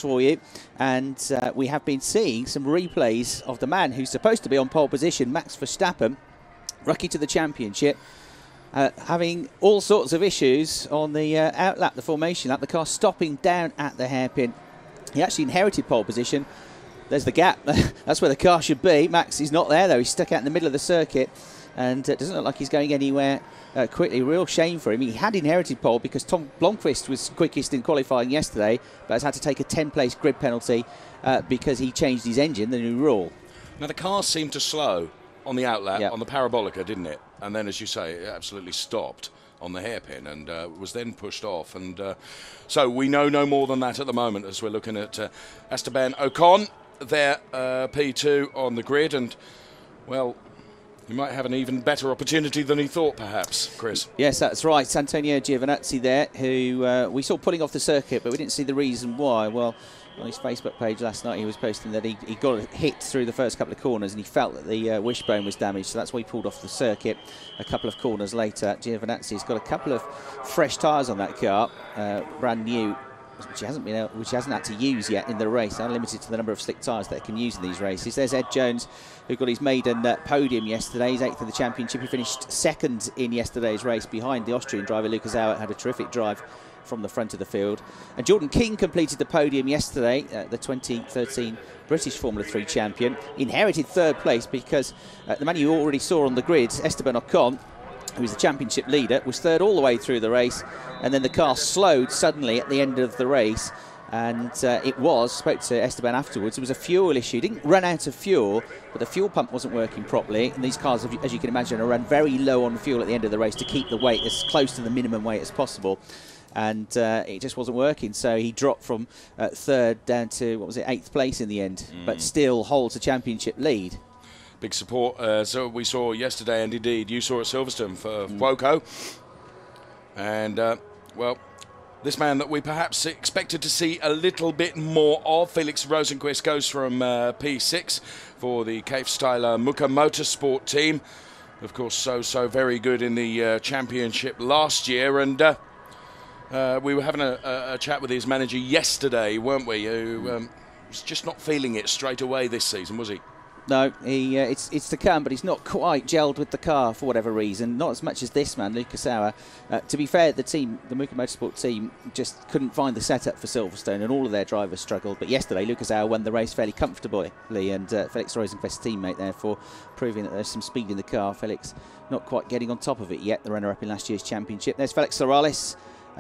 for you, and we have been seeing some replays of the man who's supposed to be on pole position, Max Verstappen, rookie to the championship, having all sorts of issues on the outlap, the formation lap, the car stopping down at the hairpin. He actually inherited pole position. There's the gap. That's where the car should be. Max is not there though. He's stuck out in the middle of the circuit, and it doesn't look like he's going anywhere quickly. Real shame for him. He had inherited pole because Tom Blomqvist was quickest in qualifying yesterday, but has had to take a 10-place grid penalty because he changed his engine, the new rule. Now the car seemed to slow on the outlap, yep, on the parabolica, didn't it? And then, as you say, it absolutely stopped on the hairpin and was then pushed off. And so we know no more than that at the moment as we're looking at Esteban Ocon, there P2 on the grid. And, well, he might have an even better opportunity than he thought, perhaps, Chris. Yes, that's right. Antonio Giovinazzi there, who we saw pulling off the circuit, but we didn't see the reason why. Well, on his Facebook page last night, he was posting that he got hit through the first couple of corners and he felt that the wishbone was damaged, so that's why he pulled off the circuit a couple of corners later. Giovinazzi's got a couple of fresh tyres on that car, brand new, which he hasn't had to use yet in the race. They're limited to the number of slick tyres that it can use in these races. There's Ed Jones, who got his maiden podium yesterday. He's 8th in the championship. He finished 2nd in yesterday's race behind the Austrian driver Lucas Auer. Had a terrific drive from the front of the field. And Jordan King completed the podium yesterday, the 2013 British Formula 3 champion. Inherited 3rd place because the man you already saw on the grid, Esteban Ocon, who was the championship leader, was 3rd all the way through the race, and then the car slowed suddenly at the end of the race. And spoke to Esteban afterwards, it was a fuel issue. Didn't run out of fuel, but the fuel pump wasn't working properly. And these cars, as you can imagine, are run very low on fuel at the end of the race to keep the weight as close to the minimum weight as possible. And it just wasn't working, so he dropped from 3rd down to, what was it, 8th place in the end, but still holds a championship lead. Big support, so we saw yesterday, and indeed you saw at Silverstone for Cuoco. And, well, this man that we perhaps expected to see a little bit more of, Felix Rosenqvist, goes from P6 for the Kayf-Steyler Muka Motorsport team. Of course, so very good in the championship last year, and we were having a chat with his manager yesterday, weren't we? Who was just not feeling it straight away this season, was he? No, it's to come, but he's not quite gelled with the car for whatever reason. Not as much as this man, Lucas Auer. To be fair, the Muka Motorsport team, just couldn't find the setup for Silverstone, and all of their drivers struggled. But yesterday, Lucas Auer won the race fairly comfortably, and Felix Rosenqvist's teammate, therefore, proving that there's some speed in the car. Felix not quite getting on top of it yet, the runner-up in last year's championship. There's Felix Sorales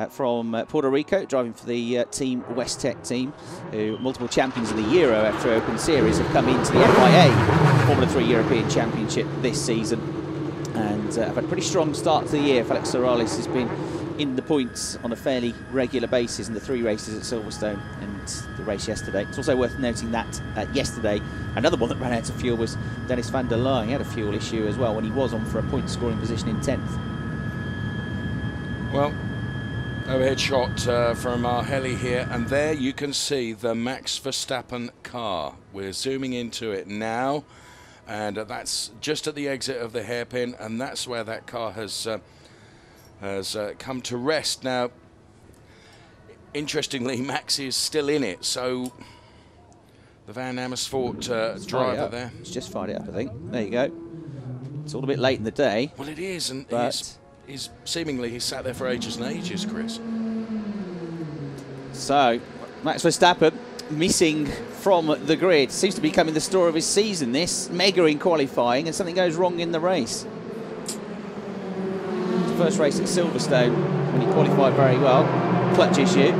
from Puerto Rico, driving for the Team West Tech team, who multiple champions of the Euro F3 Open Series, have come into the FIA Formula 3 European Championship this season, and have had a pretty strong start to the year. Felix Sorales has been in the points on a fairly regular basis in the 3 races at Silverstone and the race yesterday. It's also worth noting that yesterday, another one that ran out of fuel was Dennis van der Leyen. He had a fuel issue as well when he was on for a point scoring position in 10th. Well, overhead shot from our heli here, and there you can see the Max Verstappen car. We're zooming into it now, and that's just at the exit of the hairpin, and that's where that car has come to rest. Now, interestingly, Max is still in it, so the Van Amersfoort driver there. It's just fired it up, I think. There you go. It's all a bit late in the day. Well, it is, and but he's sat there for ages and ages, Chris. So, Max Verstappen missing from the grid. Seems to be becoming the story of his season, this. Mega in qualifying, and something goes wrong in the race. The first race at Silverstone, when he qualified very well. Clutch issue,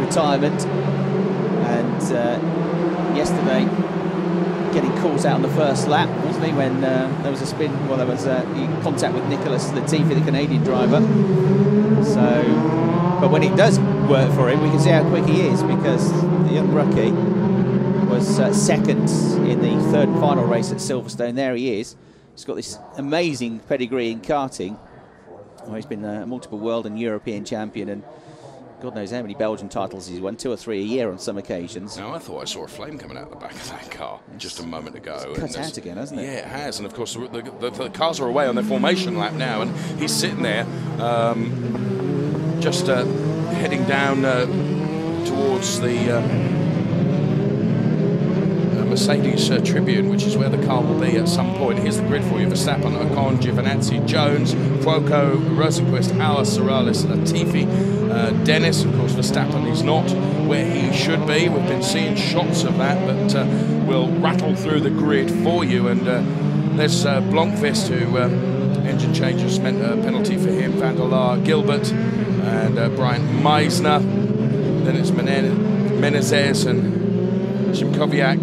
retirement, and yesterday getting caught out on the first lap, wasn't he, when there was a spin, well, there was contact with Nicolas Latifi, the Canadian driver. So, but when it does work for him, we can see how quick he is, because the young rookie was 2nd in the 3rd and final race at Silverstone. There he is. He's got this amazing pedigree in karting. Well, he's been a multiple world and European champion, and God knows how many Belgian titles he's won, 2 or 3 a year on some occasions. Now, I thought I saw a flame coming out the back of that car just a moment ago. It's cut out again, hasn't it? Yeah, it has. And of course, the cars are away on their formation lap now, and he's sitting there just heading down towards the Mercedes Tribune, which is where the car will be at some point. Here's the grid for you: Verstappen, Ocon, Giovinazzi, Jones, Cuoco, Rosenqvist, Auer, Sorales, Latifi, Dennis. Of course, Verstappen is not where he should be. We've been seeing shots of that, but we'll rattle through the grid for you. And there's Blomqvist, who engine changes meant a penalty for him. Van der Laar, Gilbert, and Brian Meisner. Then it's Menezes and Shimkoviak,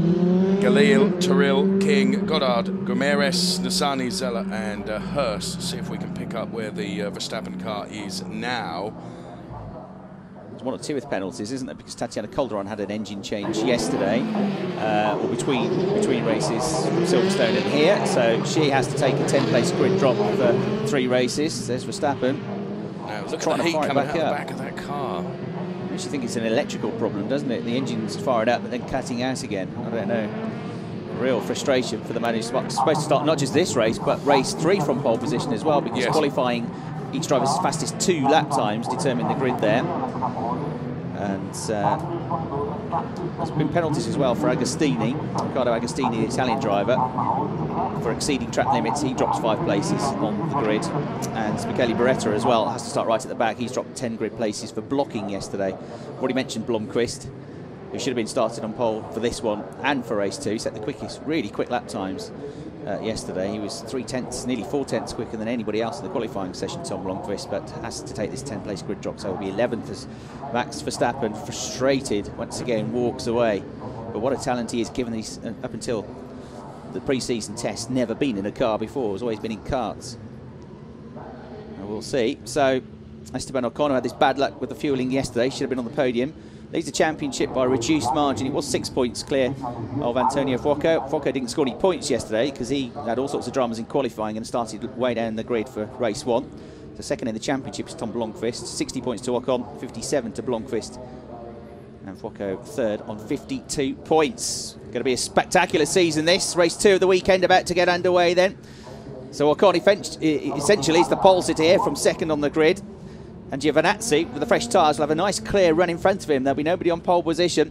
Galil, Terrell, King, Goddard, Gomeres, Nassani, Zeller, and Hurst. See if we can pick up where the Verstappen car is now. There's one or two with penalties, isn't there? Because Tatiana Calderon had an engine change yesterday, or between races from Silverstone and here. So she has to take a 10-place grid drop for 3 races. There's Verstappen. Now, look at the heat coming out the back of that car. I actually think it's an electrical problem, doesn't it? The engine's fired up, but then cutting out again. I don't know. Real frustration for the man who's supposed to start not just this race, but race 3 from pole position as well, because qualifying, each driver's fastest 2 lap times determine the grid there. And there's been penalties as well for Agostini, Riccardo Agostini, the Italian driver, for exceeding track limits. He drops 5 places on the grid. And Michele Beretta as well has to start right at the back. He's dropped 10 grid places for blocking yesterday. I've already mentioned Blomqvist, who should have been started on pole for this one and for race 2. Set the quickest, really quick lap times yesterday. He was 3/10, nearly 4/10 quicker than anybody else in the qualifying session, Tom Blomqvist, but has to take this 10-place grid drop, so he'll be 11th as Max Verstappen, frustrated, once again walks away. But what a talent he is, given he's, up until the pre-season test, never been in a car before. Has always been in karts. And we'll see. So Esteban Ocon had this bad luck with the fueling yesterday. Should have been on the podium. Leads the championship by a reduced margin. It was 6 points clear of Antonio Fuoco. Fuoco didn't score any points yesterday because he had all sorts of dramas in qualifying and started way down the grid for race 1. So second in the championship is Tom Blomqvist. 60 points to Ocon, 57 to Blomqvist. And Fuoco third on 52 points. Going to be a spectacular season this. Race 2 of the weekend about to get underway then. So Ocon essentially is the pole sitter here from second on the grid. And Giovinazzi, with the fresh tyres, will have a nice clear run in front of him. There'll be nobody on pole position.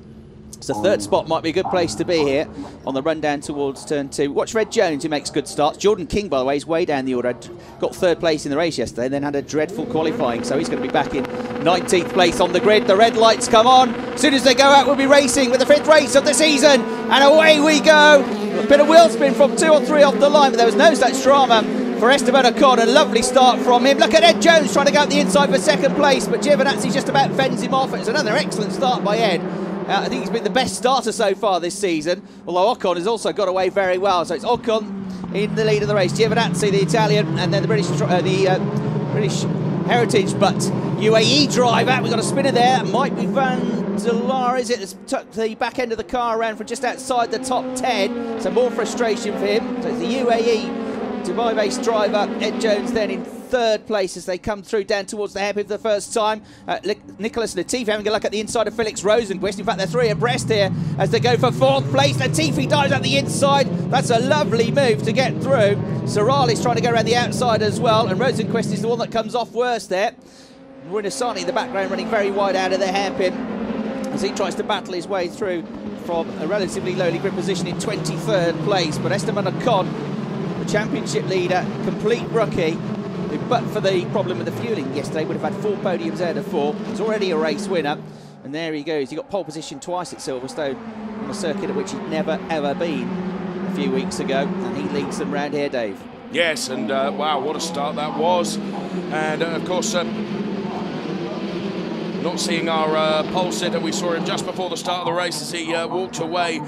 So third spot might be a good place to be here on the run down towards turn 2. Watch Red Jones, who makes good starts. Jordan King, by the way, is way down the order. Got 3rd place in the race yesterday, then had a dreadful qualifying. So he's going to be back in 19th place on the grid. The red lights come on. As soon as they go out, we'll be racing with the 5th race of the season. And away we go. A bit of wheel spin from 2 or 3 off the line, but there was no such drama for Esteban Ocon. A lovely start from him. Look at Ed Jones trying to go up the inside for 2nd place, but Giovinazzi just about fends him off. It's another excellent start by Ed. I think he's been the best starter so far this season, although Ocon has also got away very well. So it's Ocon in the lead of the race, Giovinazzi, the Italian, and then the British heritage, but UAE driver. We've got a spinner there. It might be Van der Laar, is it? That's tucked the back end of the car around from just outside the top 10. So more frustration for him. So it's the UAE Dubai-based driver, Ed Jones, then in 3rd place as they come through down towards the hairpin for the first time. Nicholas Latifi having a look at the inside of Felix Rosenqvist. In fact, they're 3 abreast here as they go for 4th place. Latifi dives at the inside. That's a lovely move to get through. Sorales trying to go around the outside as well, and Rosenqvist is the one that comes off worst there. Ruinasani in the background running very wide out of the hairpin as he tries to battle his way through from a relatively lowly grid position in 23rd place. But Esteban Ocon, the championship leader, complete rookie, who, but for the problem with the fueling yesterday, would have had 4 podiums out of 4. He's already a race winner, and there he goes. He got pole position twice at Silverstone on a circuit at which he'd never ever been a few weeks ago, and he leads them round here, Dave. Yes, and wow, what a start that was. And of course, not seeing our pole sitter. We saw him just before the start of the race as he walked away,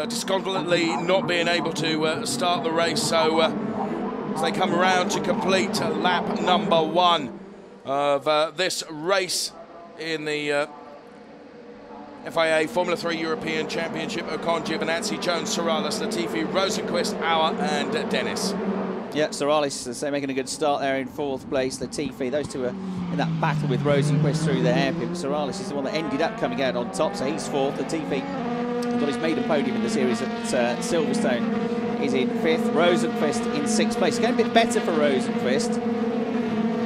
disconsolately not being able to start the race. So as they come around to complete lap number 1 of this race in the FIA Formula 3 European Championship, Ocon, Giovinazzi, Jones, Sorales, Latifi, Rosenqvist, Auer and Dennis. Yeah, Sorales, as they're making a good start there in 4th place. Latifi, those two are in that battle with Rosenqvist through the hairpin. Sorales is the one that ended up coming out on top, so he's 4th. Latifi got his maiden podium in the series at Silverstone, is in 5th. Rosenqvist in 6th place. Going a bit better for Rosenqvist.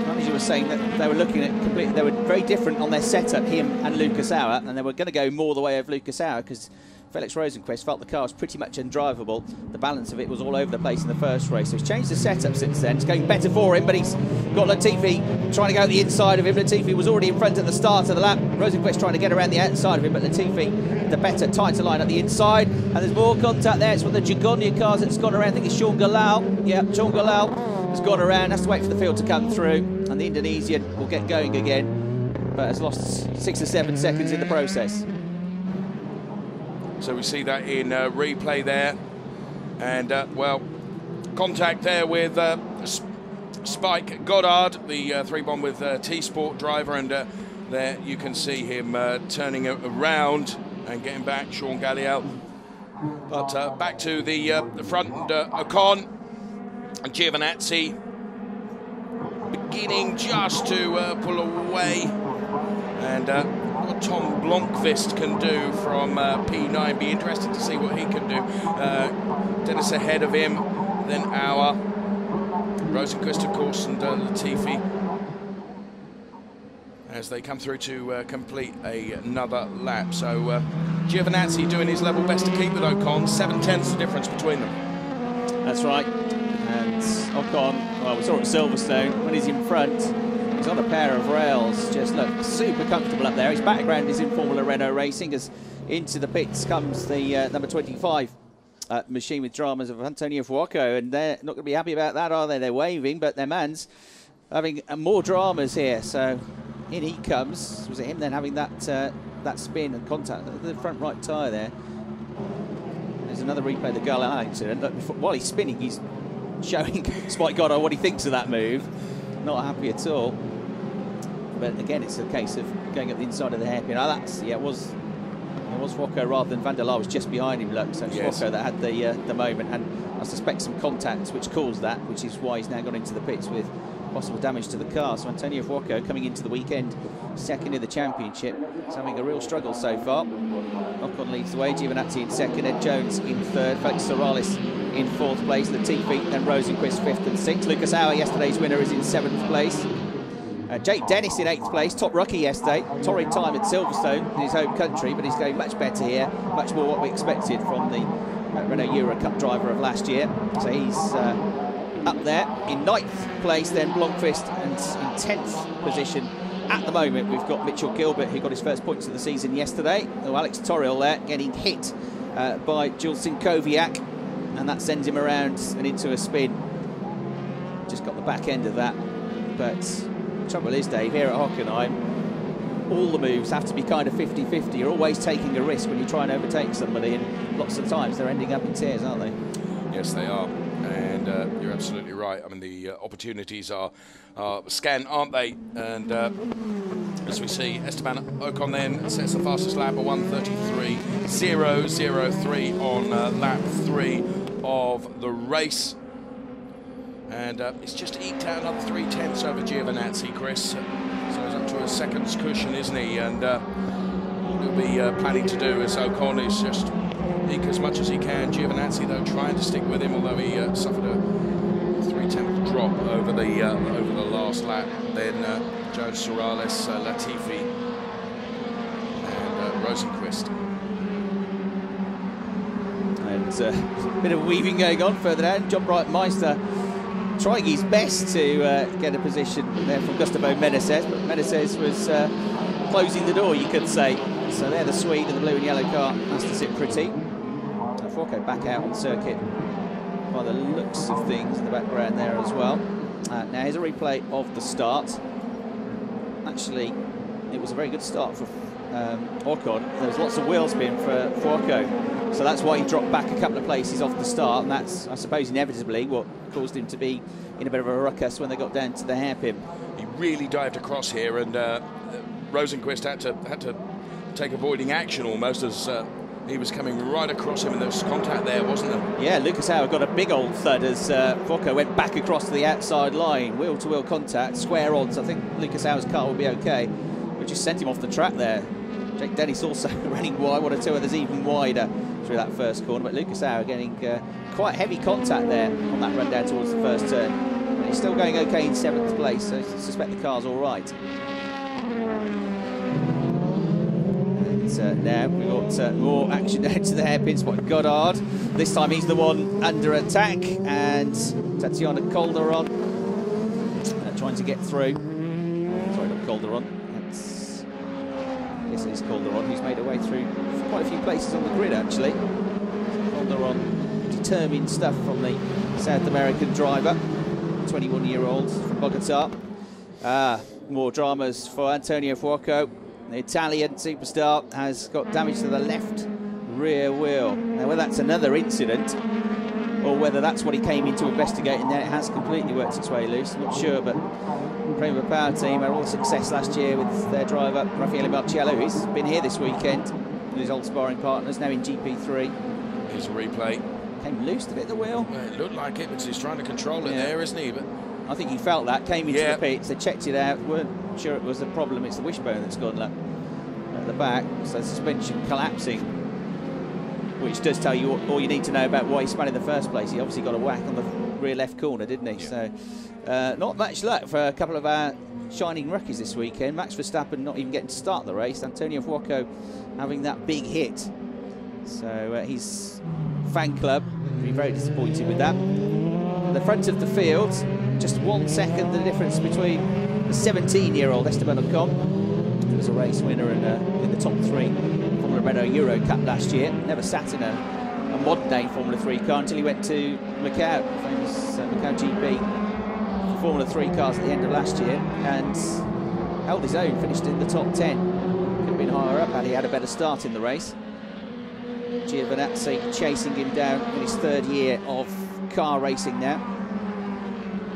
Managed to was saying that they were looking at they were very different on their setup, him and Lucas Auer, and they were going to go more the way of Lucas Auer because Felix Rosenqvist felt the car was pretty much undrivable. The balance of it was all over the place in the first race. So he's changed the setup since then. It's going better for him, but he's got Latifi trying to go out the inside of him. Latifi was already in front at the start of the lap. Rosenqvist trying to get around the outside of him, but Latifi, the better, tighter line at the inside. And there's more contact there. It's one of the Jagonia cars that's gone around. I think it's Sean Galal. Yeah, Sean Galal has gone around. Has to wait for the field to come through. And the Indonesian will get going again, but has lost 6 or 7 seconds in the process. So we see that in replay there, and well, contact there with Spike Goddard, the 3-1 with T-Sport driver, and there you can see him turning around and getting back, Sean Galliel. But back to the front, Ocon and Giovinazzi beginning just to pull away, and what Tom Blomqvist can do from P9. Be interested to see what he can do. Dennis ahead of him, then Auer, Rosenqvist, of course, and Latifi as they come through to complete another lap. So Giovinazzi doing his level best to keep with Ocon. 7/10 the difference between them. That's right. And Ocon, well, we saw at Silverstone when he's in front. He's on a pair of rails, just look super comfortable up there. His background is in Formula Renault Racing, as into the pits comes the number 25 machine with dramas of Antonio Fuoco, and they're not going to be happy about that, are they? They're waving, but their man's having more dramas here. So in he comes. Was it him then having that that spin and contact at the front right tyre there? There's another replay of the Galliel incident. While he's spinning, he's showing Spike Goddard what he thinks of that move. Not happy at all. But again, it's a case of going up the inside of the hairpin. Oh, that's, yeah, it was Fuoco rather than Van der Laar was just behind him, look. So it's Fuoco that had the moment, and I suspect some contact which caused that, which is why he's now gone into the pits with possible damage to the car. So Antonio Fuoco coming into the weekend second in the championship. He's having a real struggle so far. Ocon leads the way, Giovinazzi in second, Ed Jones in third, Felix Sorales in fourth place, Latifi, then Rosenqvist fifth and sixth. Lucas Auer, yesterday's winner, is in seventh place. Jake Dennis in 8th place, top rookie yesterday, torrid time at Silverstone in his home country, but he's going much better here, much more what we expected from the Renault Euro Cup driver of last year. So he's up there in 9th place, then Blomqvist, and in 10th position at the moment we've got Mitchell Gilbert, who got his first points of the season yesterday. Oh, Alex Torriel there getting hit by Jules Sinkoviak, and that sends him around and into a spin. Just got the back end of that, but the trouble is, Dave, here at Hockenheim, all the moves have to be kind of 50-50. You're always taking a risk when you try and overtake somebody, and lots of times they're ending up in tears, aren't they? Yes, they are, and you're absolutely right. I mean, the opportunities are scant, aren't they? And as we see, Esteban Ocon then sets the fastest lap, a 1:33.003 on lap 3 of the race. And it's just eked out another 3/10 over Giovinazzi, Chris. So he's up to a second's cushion, isn't he? And what he'll be planning to do is Ocon is just eke as much as he can. Giovinazzi, though, trying to stick with him, although he suffered a 3/10 drop over the last lap. Then Jones, Sorales, Latifi, and Rosenqvist. And a bit of weaving going on further down. John Bright-Meister trying his best to get a position there from Gustavo Meneses, but Meneses was closing the door, you could say. So there the Swede in the blue and yellow car has to sit pretty. Fuoco back out on circuit by the looks of things in the background there as well. Now here's a replay of the start. Actually, it was a very good start for Ocon. There was lots of wheel spin for Fuoco, so that's why he dropped back a couple of places off the start, and that's, I suppose, inevitably what caused him to be in a bit of a ruckus when they got down to the hairpin. He really dived across here, and Rosenqvist had to take avoiding action almost, as he was coming right across him, and there was contact there, wasn't there? Yeah, Lucas Auer got a big old thud as Fuoco went back across to the outside line, wheel-to-wheel contact, square on, so I think Lucas Auer's car will be okay. We just sent him off the track there. Jake Dennis also running wide, one or two others even wider through that first corner, but Lucas Auer getting quite heavy contact there on that run down towards the first turn. And he's still going okay in 7th place, so I suspect the car's all right. And now we've got more action down to the hairpin spot. Goddard, this time he's the one under attack, and Tatiana Calderon trying to get through. Sorry, not Calderon. Yes, it is Calderon, who's made her way through quite a few places on the grid, actually. Calderon, determined stuff from the South American driver, 21-year-old from Bogota. More dramas for Antonio Fuoco. The Italian superstar has got damage to the left rear wheel. Now, whether that's another incident or whether that's what he came in to investigate, and then it has completely worked its way loose, I'm not sure, but Prima Power Team had all the success last year with their driver, Raffaele Marciello, who's been here this weekend with his old sparring partners, now in GP3. Here's a replay. Came loose a bit at the wheel. Well, it looked like it, but he's trying to control it there, isn't he? But I think he felt that, came into the pits, they checked it out, weren't sure it was the problem, it's the wishbone that's gone at the back, so suspension collapsing, which does tell you all you need to know about why he spun in the first place. He obviously got a whack on the rear left corner, didn't he? Yeah. So not much luck for a couple of our shining rookies this weekend. Max Verstappen not even getting to start the race, Antonio Fuoco having that big hit. So his fan club will be very disappointed with that. The front of the field, just 1 second the difference between the 17-year-old Esteban Ocon, who was a race winner and in the top 3 Formula Renault Euro Cup last year. Never sat in a modern day Formula 3 car until he went to Macau, famous Macau GP for Formula 3 cars at the end of last year, and held his own, finished in the top 10. Could have been higher up had he had a better start in the race. Giovinazzi chasing him down in his 3rd year of car racing now.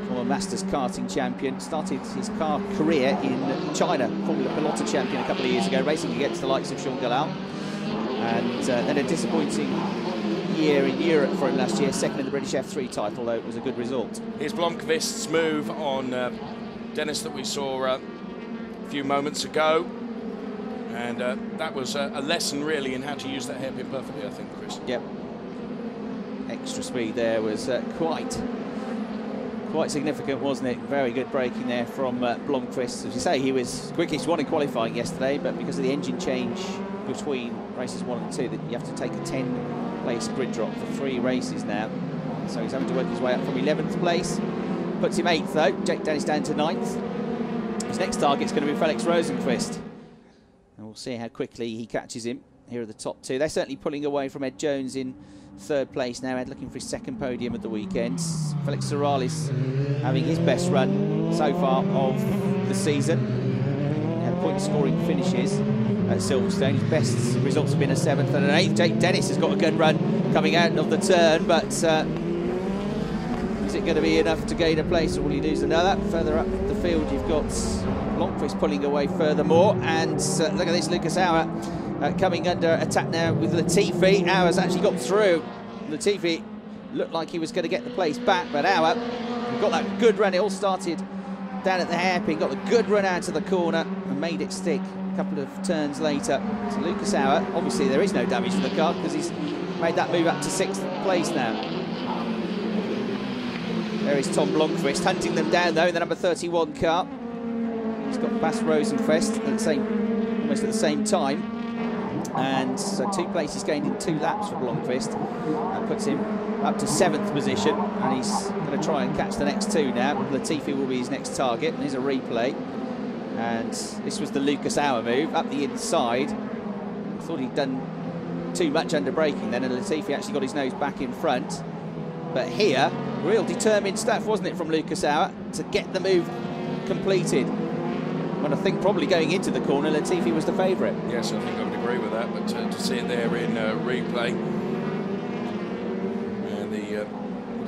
Former Masters karting champion, started his car career in China, Formula Pelota champion a couple of years ago, racing against the likes of Sean Galal. And then a disappointing year in Europe for him last year, 2nd in the British F3 title, though it was a good result. Here's Blomqvist's move on Dennis that we saw a few moments ago. And that was a lesson, really, in how to use that hairpin perfectly, I think, Chris. Yep. Extra speed there was quite significant, wasn't it? Very good braking there from Blomqvist. As you say, he was quickest one in qualifying yesterday, but because of the engine change between races 1 and 2, that you have to take a 10-place grid drop for 3 races now. So he's having to work his way up from 11th place. Puts him 8th, though. Jake Dennis down to 9th. His next target's going to be Felix Rosenqvist. And we'll see how quickly he catches him. Here are the top 2. They're certainly pulling away from Ed Jones in 3rd place now. Ed looking for his 2nd podium of the weekend. Felix Sorrells having his best run so far of the season. He had point-scoring finishes at Silverstone. His best results have been a 7th and an 8th. Jake Dennis has got a good run coming out of the turn, but is it going to be enough to gain a place, or will he lose another? Further up the field, you've got Blomqvist pulling away furthermore, and look at this, Lucas Auer coming under attack now with Latifi. Auer's actually got through. Latifi looked like he was going to get the place back, but Auer got that good run. It all started down at the hairpin, got the good run out to the corner and made it stick a couple of turns later. So Lucas Auer, obviously there is no damage to the car because he's made that move up to 6th place now. There is Tom Blomqvist hunting them down though in the number 31 car. He's got past Rosenqvist at almost at the same time, and so 2 places gained in 2 laps for Blomqvist. That puts him up to 7th position, and he's going to try and catch the next 2 now. Latifi will be his next target, and here's a replay. And this was the Lucas Auer move up the inside. I thought he'd done too much under braking then, and Latifi actually got his nose back in front. But here, real determined stuff, wasn't it, from Lucas Auer to get the move completed. And I think probably going into the corner, Latifi was the favourite. Yes, I think I would agree with that, but to see it there in replay. And the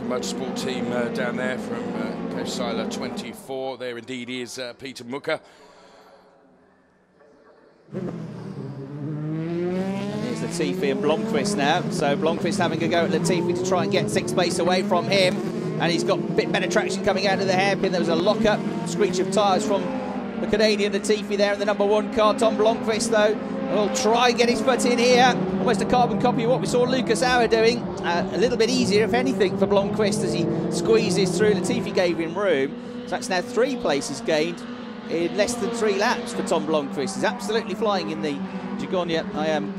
motorsport team down there from Coach Seiler 24, there indeed is Peter Mucker. Latifi and Blomqvist now. So Blomqvist having a go at Latifi to try and get 6th place away from him. And he's got a bit better traction coming out of the hairpin. There was a lock-up, screech of tyres from the Canadian Latifi there in the number 1 car. Tom Blomqvist, though, will try and get his foot in here. almost a carbon copy of what we saw Lucas Auer doing. A little bit easier, if anything, for Blomqvist as he squeezes through. Latifi gave him room. So that's now 3 places gained in less than 3 laps for Tom Blomqvist. He's absolutely flying in the Jagonia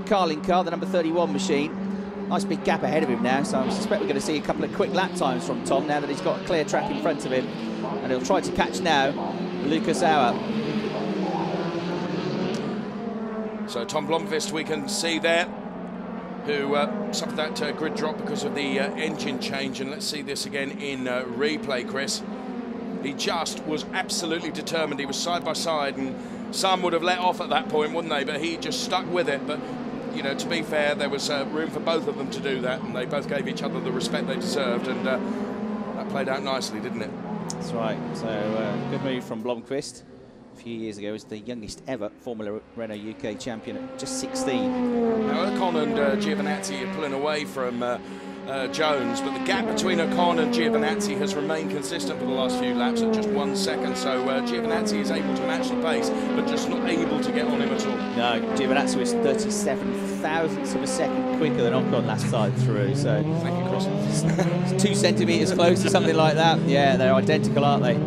Carling car, the number 31 machine. Nice big gap ahead of him now, so I suspect we're going to see a couple of quick lap times from Tom now that he's got a clear track in front of him. And he'll try to catch now Lucas Auer. So Tom Blomqvist, we can see there, who suffered that grid drop because of the engine change. And let's see this again in replay, Chris. He just was absolutely determined. He was side by side, and some would have let off at that point, wouldn't they? But he just stuck with it. But, you know, to be fair, there was room for both of them to do that, and they both gave each other the respect they deserved, and that played out nicely, didn't it? That's right. So good move from Blomqvist. A few years ago, he was the youngest ever Formula Renault UK champion at just 16. Now, Ocon and Giovinazzi are pulling away from Jones, but the gap between Ocon and Giovinazzi has remained consistent for the last few laps at just 1 second. So Giovinazzi is able to match the pace, but just not able to get on him at all. No, Giovinazzi was 37 thousandths of a second quicker than Ocon last time through. So thank you, Cross. 2 centimetres close or something like that. Yeah, they're identical, aren't they?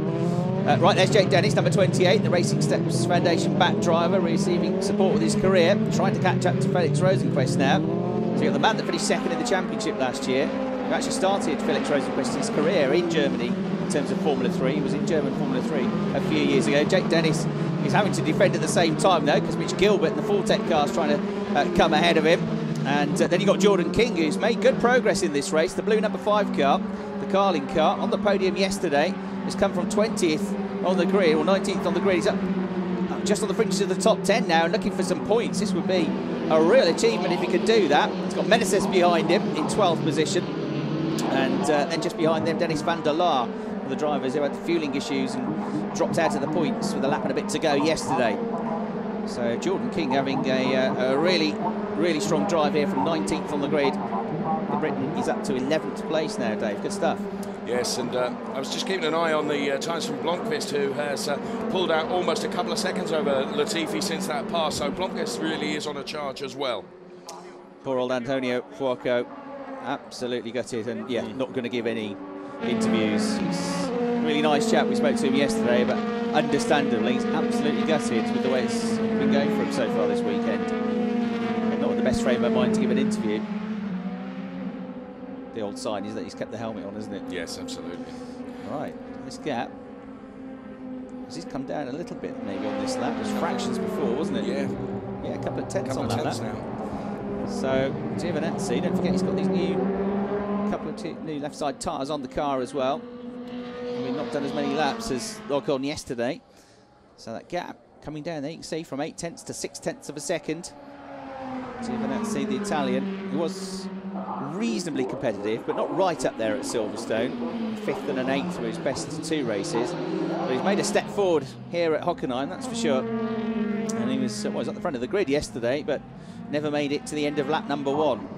Right, there's Jake Dennis, number 28, the Racing Steps Foundation back driver, receiving support with his career, trying to catch up to Felix Rosenqvist now. So you've got the man that finished second in the championship last year, who actually started Felix Rosenqvist's career in Germany in terms of Formula 3. He was in German Formula 3 a few years ago. Jake Dennis is having to defend at the same time, though, because Mitch Gilbert in the Full-Tech car is trying to come ahead of him. And then you've got Jordan King, who's made good progress in this race. The blue number 5 car, the Carling car, on the podium yesterday, has come from 20th on the grid, or 19th on the grid. He's up just on the fringes of the top 10 now and looking for some points. This would be a real achievement if he could do that. He's got Meneses behind him in 12th position, and then just behind them Dennis van der Laar, the drivers who had fueling issues and dropped out of the points with a lap and a bit to go yesterday. So Jordan King having a really strong drive here from 19th on the grid. The Briton is up to 11th place now, Dave. Good stuff. Yes, and I was just keeping an eye on the times from Blomqvist, who has pulled out almost a couple of seconds over Latifi since that pass. So Blomqvist really is on a charge as well. Poor old Antonio Fuoco, absolutely gutted, and yeah, not going to give any interviews. He's a really nice chap. We spoke to him yesterday, but understandably, he's absolutely gutted with the way it's been going for him so far this weekend. And not in the best frame of mind to give an interview. The old sign is that he's kept the helmet on, isn't it? Yes, absolutely. Right, this gap, has this come down a little bit maybe on this lap? It was fractions before, wasn't it? Yeah. Yeah, a couple of tenths on that lap. Now. So, Giovinazzi, don't forget he's got these couple of new left side tyres on the car as well. We've not done as many laps as Ocon yesterday. So that gap coming down there, you can see from 8 tenths to 6 tenths of a second. Giovinazzi, the Italian, who was reasonably competitive, but not right up there at Silverstone. 5th and an 8th were his best 2 races. But he's made a step forward here at Hockenheim, that's for sure. And he was at the front of the grid yesterday, but never made it to the end of lap number 1.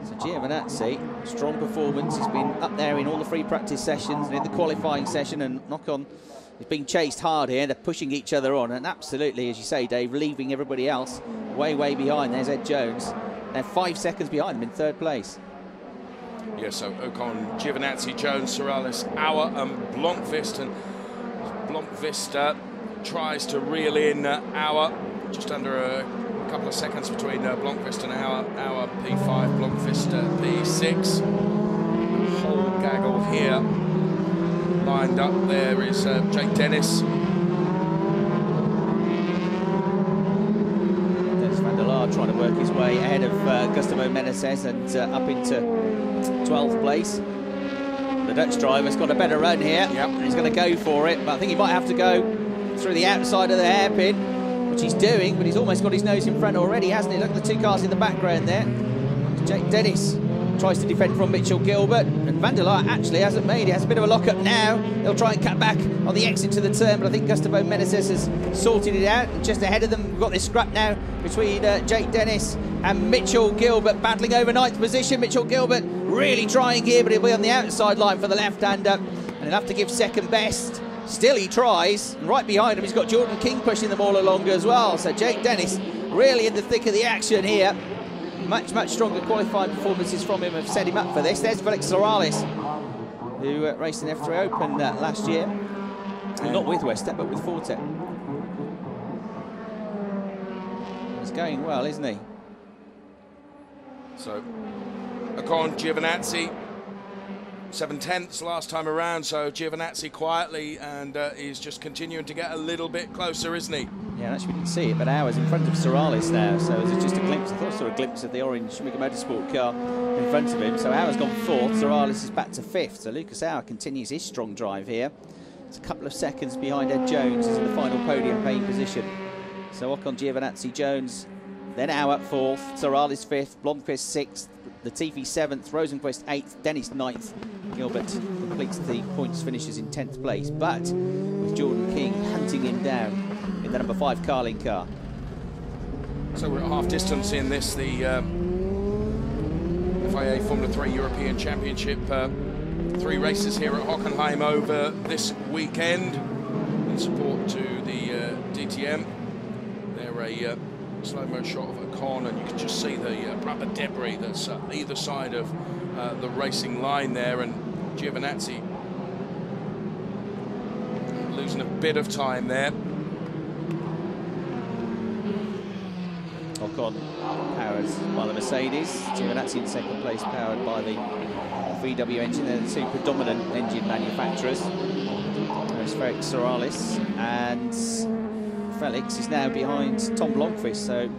So Giovinazzi, strong performance. He's been up there in all the free practice sessions and in the qualifying session, and Ocon is being chased hard here. They're pushing each other on, and absolutely, as you say, Dave, leaving everybody else way behind. There's Ed Jones. They're 5 seconds behind them in 3rd place. Yeah, so Ocon, Giovinazzi, Jones, Sorales, Auer and Blomqvist. And Blomqvist tries to reel in Auer, just under a couple of seconds between Blomqvist and Auer. Auer P5, Blomqvist P6. Whole gaggle here. Lined up there is Jake Dennis. Trying to work his way ahead of Gustavo Meneses and up into 12th place. The Dutch driver's got a better run here. Yep. He's going to go for it, but I think he might have to go through the outside of the hairpin, which he's doing, but he's almost got his nose in front already, hasn't he? Look at the 2 cars in the background there. Jake Dennis tries to defend from Mitchell Gilbert, and Van der Laar actually hasn't made it. Has a bit of a lock-up now. They'll try and cut back on the exit to the turn, but I think Gustavo Meneses has sorted it out. And just ahead of them, we've got this scrap now between Jake Dennis and Mitchell Gilbert, battling over 9th position. Mitchell Gilbert really trying here, but he'll be on the outside line for the left-hander, and he'll have to give second best. Still he tries, and right behind him he's got Jordan King pushing them all along as well. So Jake Dennis really in the thick of the action here. much stronger qualifying performances from him have set him up for this. There's Felix Sorales, who raced in F3 Open last year. Not with Westep, but with Fortec. He's going well, isn't he? So, Ocon, Giovinazzi, 7/10 last time around, so Giovinazzi quietly, and he's just continuing to get a little bit closer, isn't he? Yeah, actually we didn't see it, but Hour's in front of Sorales now, so it's just a glimpse, I thought I saw a glimpse of the orange Mega Motorsport car in front of him. So Hour's gone 4th, Sorales is back to 5th, so Lucas Hour continues his strong drive here. It's a couple of seconds behind Ed Jones, who's in the final podium paying position. So Ocon, Giovinazzi, Jones, then Hour 4th, Sorales 5th, Blomqvist 6th, Latifi 7th, Rosenquist 8th, Dennis 9th. Gilbert completes the points, finishes in 10th place, but with Jordan King hunting him down in the number 5 Carlin car. So we're at half distance in this, the FIA Formula 3 European Championship. 3 races here at Hockenheim over this weekend in support to the DTM. They're a slow-mo shot of Ocon, and you can just see the rubber debris that's either side of the racing line there, and Giovinazzi losing a bit of time there. Ocon powered by the Mercedes, Giovinazzi in second place powered by the VW engine. They're the 2 predominant engine manufacturers. There's Felix Sorales, and Felix is now behind Tom Blomqvist, so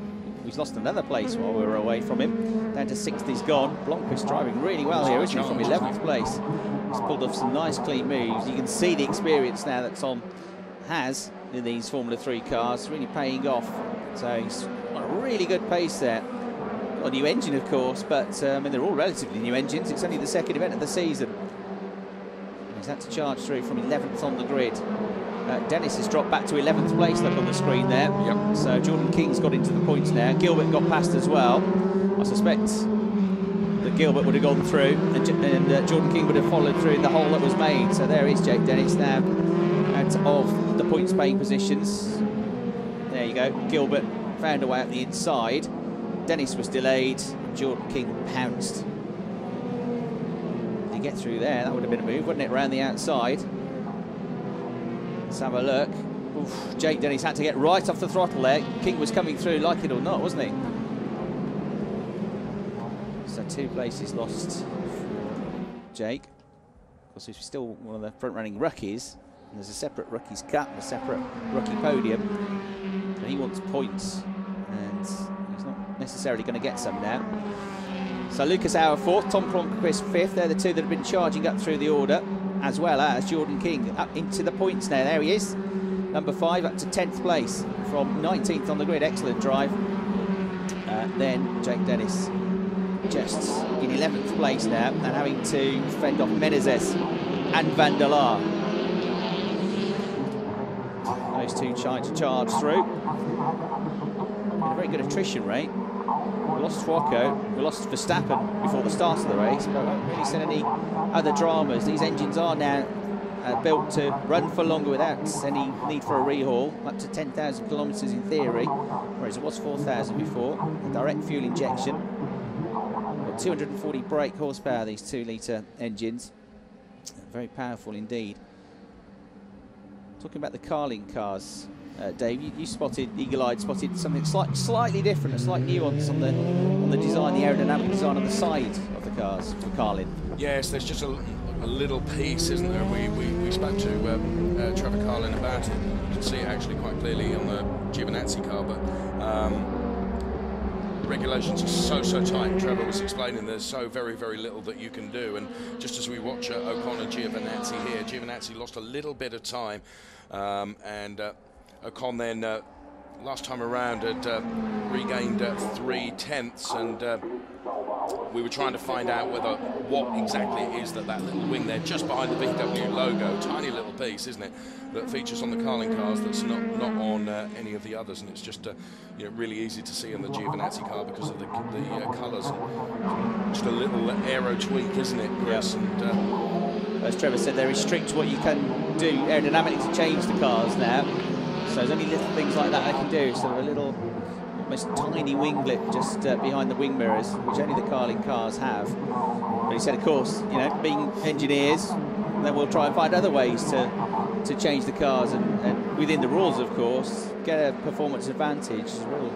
he's lost another place while we were away from him. Down to 6th he's gone. Blomqvist driving really well here, isn't he, from 11th place. He's pulled off some nice clean moves. You can see the experience now that Tom has in these Formula 3 cars, really paying off. So he's got a really good pace there. Got a new engine, of course, but I mean, they're all relatively new engines. It's only the 2nd event of the season. And he's had to charge through from 11th on the grid. Dennis has dropped back to 11th place, look on the screen there. Yep. So Jordan King's got into the points now. Gilbert got past as well. I suspect that Gilbert would have gone through, and Jordan King would have followed through the hole that was made. So there is Jake Dennis now out of the points paying positions. There you go. Gilbert found a way up the inside. Dennis was delayed. Jordan King pounced. Did he get through there? That would have been a move, wouldn't it, around the outside? Let's have a look. Oof, Jake Dennis had to get right off the throttle there. King was coming through, like it or not, wasn't he? So 2 places lost for Jake. Of course, he's still one of the front-running rookies. And there's a separate Rookies Cup, a separate rookie podium. And he wants points, and he's not necessarily going to get some now. So Lucas Hour 4th, Tom Blomqvist 5th. They're the 2 that have been charging up through the order, as well as Jordan King up into the points now. There he is, number 5, up to 10th place from 19th on the grid. Excellent drive. Then Jake Dennis just in 11th place now, and having to fend off Menezes and Van der Laar. Those 2 trying to charge through. A very good attrition rate. We lost Fuoco, we lost Verstappen before the start of the race, but I haven't really seen any other dramas. These engines are now built to run for longer without any need for a rehaul, up to 10,000 kilometres in theory, whereas it was 4,000 before. Direct fuel injection. Got 240 brake horsepower, these 2-litre engines. Very powerful indeed. Talking about the Carlin cars, Dave, you spotted, eagle-eyed, spotted something slightly different, a slight nuance on the design, the aerodynamic design on the side of the cars for Carlin. Yes, there's just a little piece, isn't there? We spoke to Trevor Carlin about it. You can see it actually quite clearly on the Giovinazzi car, but regulations are so tight. Trevor was explaining there's so very little that you can do, and just as we watch Ocon and Giovinazzi here, Giovinazzi lost a little bit of time, and Ocon then last time around had regained 3/10, and we were trying to find out what exactly it is that little wing there just behind the VW logo, tiny little piece, isn't it, that features on the Carlin cars that's not on any of the others, and it's just you know, really easy to see on the Giovinazzi car because of the colours. Just a little aero tweak, isn't it, Chris? Yep. And as Trevor said, they restrict what you can do aerodynamically to change the cars now. So there's only little things like that they can do, sort of a little almost tiny winglet just behind the wing mirrors, which only the Carlin cars have. But he said, of course, you know, being engineers, then we'll try and find other ways to change the cars and within the rules, of course, get a performance advantage. There's a real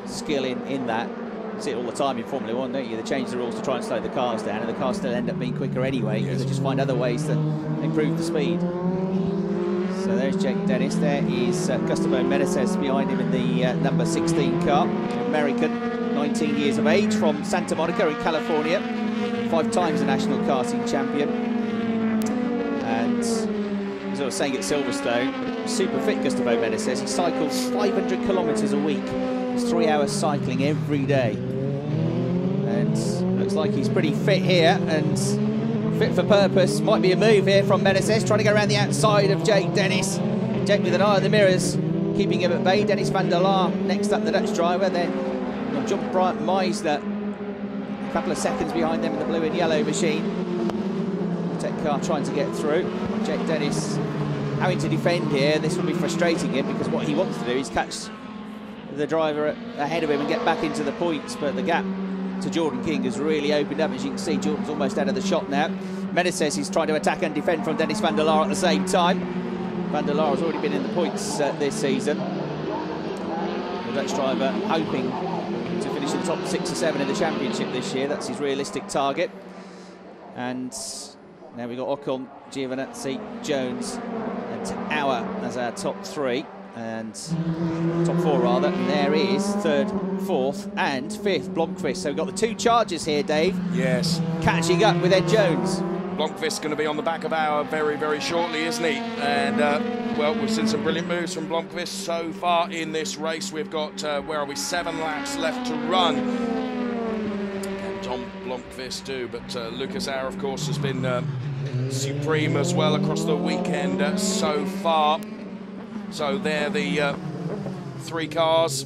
skill in that. You see it all the time in Formula One, don't you? They change the rules to try and slow the cars down, and the cars still end up being quicker anyway, because they just find other ways to improve the speed. So there's Jake Dennis. There is Gustavo Meneses behind him in the number 16 car. American, 19 years of age, from Santa Monica in California. 5 times a national karting champion. And as I was saying at Silverstone, super fit Gustavo Meneses. He cycles 500 kilometres a week. It's 3 hours cycling every day. And looks like he's pretty fit here and fit for purpose. Might be a move here from Meneses, trying to go around the outside of Jake Dennis. Jake with an eye on the mirrors, keeping him at bay. Dennis van der Laar next up, the Dutch driver. Then John Bright Meisner, a couple of seconds behind them in the blue and yellow machine. Tech car trying to get through. Jake Dennis having to defend here. This will be frustrating him, because what he wants to do is catch the driver ahead of him and get back into the points, but the gap to Jordan King has really opened up. As you can see, Jordan's almost out of the shot now. Meneses is trying to attack and defend from Dennis van der Laar at the same time. Van der Laar has already been in the points this season. The Dutch driver hoping to finish in the top 6 or 7 in the championship this year. That's his realistic target. And now we've got Ocon, Giovinazzi, Jones and Auer as our top 3. And top 4 rather, and there is 3rd, 4th and 5th Blomqvist. So we've got the 2 charges here, Dave. Yes. Catching up with Ed Jones. Blomqvist's going to be on the back of Auer very, very shortly, isn't he? And, well, we've seen some brilliant moves from Blomqvist so far in this race. We've got, 7 laps left to run. And Tom Blomqvist do, but Lucas Auer, of course, has been supreme as well across the weekend so far. So there the 3 cars,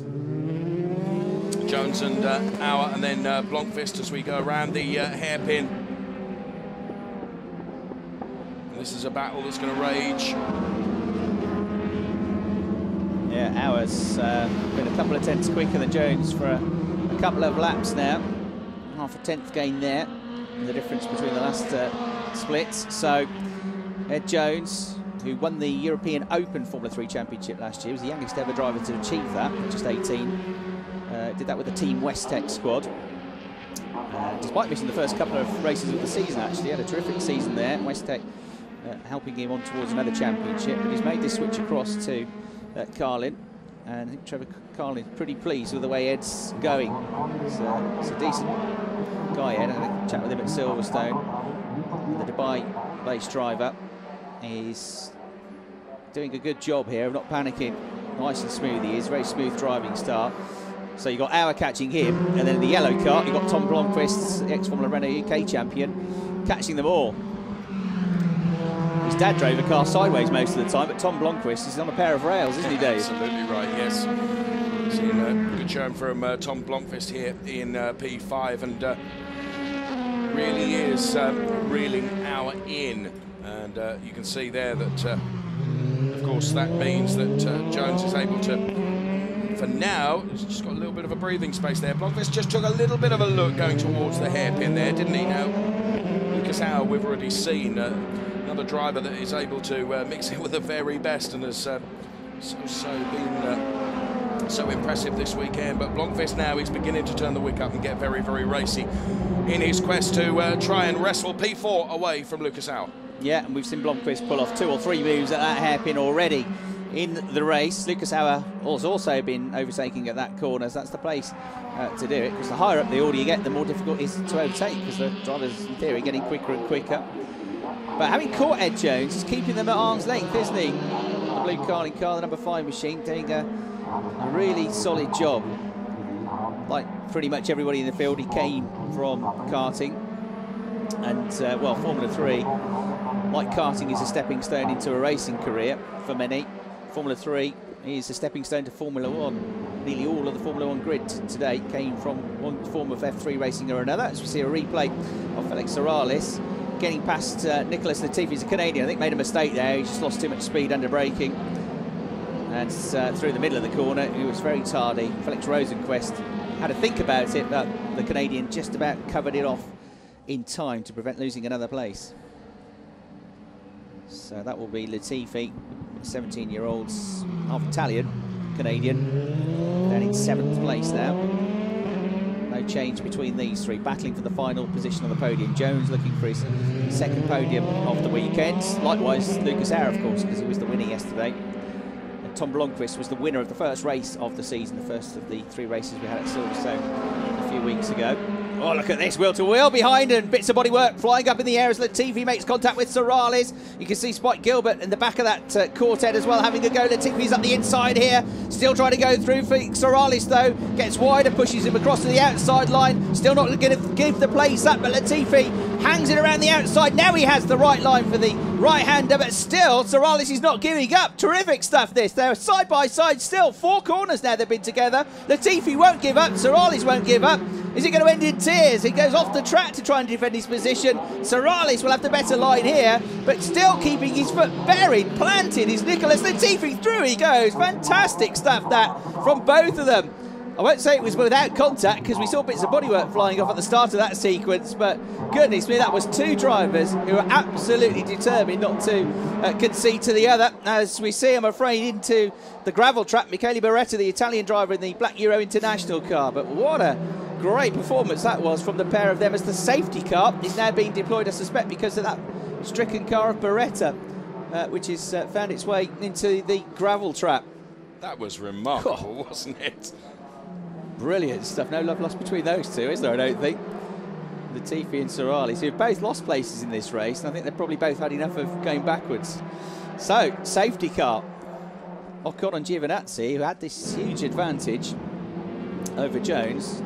Jones and Auer, and then Blomqvist as we go around the hairpin. And this is a battle that's going to rage. Yeah, Auer's been a couple of tenths quicker than Jones for a couple of laps now. Half a tenth gain there, the difference between the last splits. So Ed Jones, who won the European Open Formula 3 Championship last year, was the youngest ever driver to achieve that, just 18. Did that with the Team Westtech squad. Despite missing the first couple of races of the season, actually, had a terrific season there. Westtech helping him on towards another championship, but he's made this switch across to Carlin. And I think Trevor Carlin's pretty pleased with the way Ed's going. It's a decent guy, Ed. I had a chat with him at Silverstone. The Dubai-based driver. He's doing a good job here of not panicking. Nice and smooth he is, very smooth driving start. So you've got Auer catching him, and then in the yellow car you've got Tom Blomqvist, the ex-Formula Renault UK champion, catching them all. His dad drove a car sideways most of the time, but Tom Blomqvist is on a pair of rails, isn't he, Dave? Absolutely right, yes. Seeing a good showing from Tom Blomqvist here in P5, and really is reeling Auer in. And you can see there that, of course, that means that Jones is able to, for now, he's just got a little bit of a breathing space there. Blomqvist just took a little bit of a look going towards the hairpin there, didn't he? Now, Lucas Auer, we've already seen another driver that is able to mix it with the very best, and has been so impressive this weekend. But Blomqvist now, he's beginning to turn the wick up and get very, very racy in his quest to try and wrestle P4 away from Lucas Auer. Yeah, and we've seen Blomqvist pull off 2 or 3 moves at that hairpin already in the race. Lucas Auer has also been overtaking at that corner, so that's the place to do it, because the higher up the order you get, the more difficult it is to overtake, because the driver's, in theory, getting quicker and quicker. But having caught Ed Jones, he's keeping them at arm's length, isn't he? The blue Carlin car, the number 5 machine, doing a really solid job. Like pretty much everybody in the field, he came from karting. And, well, Formula 3, like karting, is a stepping stone into a racing career for many. Formula 3 is a stepping stone to Formula 1. Nearly all of the Formula 1 grid today came from one form of F3 racing or another. As we see a replay of Felix Morales getting past Nicholas Latifi. He's a Canadian. I think made a mistake there. He just lost too much speed under braking. And through the middle of the corner, he was very tardy. Felix Rosenquist had to think about it, but the Canadian just about covered it off in time to prevent losing another place. So that will be Latifi, 17-year-olds, half Italian, Canadian, down in 7th place now. No change between these three, battling for the final position on the podium. Jones looking for his second podium of the weekend. Likewise, Lucas Hare, of course, because he was the winner yesterday. And Tom Blomqvist was the winner of the first race of the season, the first of the 3 races we had at Silverstone a few weeks ago. Oh, look at this, wheel to wheel behind, and bits of bodywork flying up in the air as Latifi makes contact with Sorales. You can see Spike Gilbert in the back of that quartet as well, having a go. Latifi's up the inside here, still trying to go through. Sorales, though, gets wider, pushes him across to the outside line. Still not going to give the place up, but Latifi hangs it around the outside. Now he has the right line for the right-hander, but still, Sorales is not giving up. Terrific stuff, this. They're side by side still. 4 corners now they've been together. Latifi won't give up. Sorales won't give up. Is it going to end in tears? He goes off the track to try and defend his position. Sorales will have the better line here, but still keeping his foot buried, planted, is Nicholas Latifi. Through he goes. Fantastic stuff, that, from both of them. I won't say it was without contact, because we saw bits of bodywork flying off at the start of that sequence, but goodness me, that was 2 drivers who were absolutely determined not to concede to the other. As we see, I'm afraid, into the gravel trap, Michele Beretta, the Italian driver in the Black Euro International car. But what a great performance that was from the pair of them, as the safety car is now being deployed, I suspect, because of that stricken car of Beretta, which has found its way into the gravel trap. That was remarkable, wasn't it? Brilliant stuff. No love lost between those two, is there, I don't think? Latifi and Sorales, who have both lost places in this race, and I think they've probably both had enough of going backwards. So, safety car. Ocon and Giovinazzi, who had this huge advantage over Jones.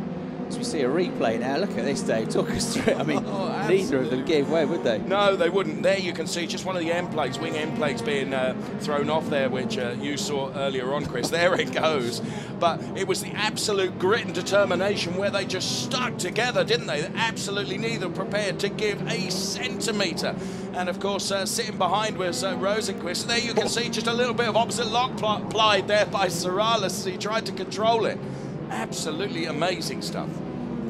As we see a replay now, look at this, Dave. Talk us through it. I mean, neither of them gave way, would they? No, they wouldn't. There you can see just one of the end plates, wing end plates, being thrown off there, which you saw earlier on, Chris. There it goes. But it was the absolute grit and determination where they just stuck together, didn't they? Absolutely neither prepared to give a centimetre. And, of course, sitting behind was Rosenquist. There you can see just a little bit of opposite lock applied there by Sorales. He tried to control it. Absolutely amazing stuff.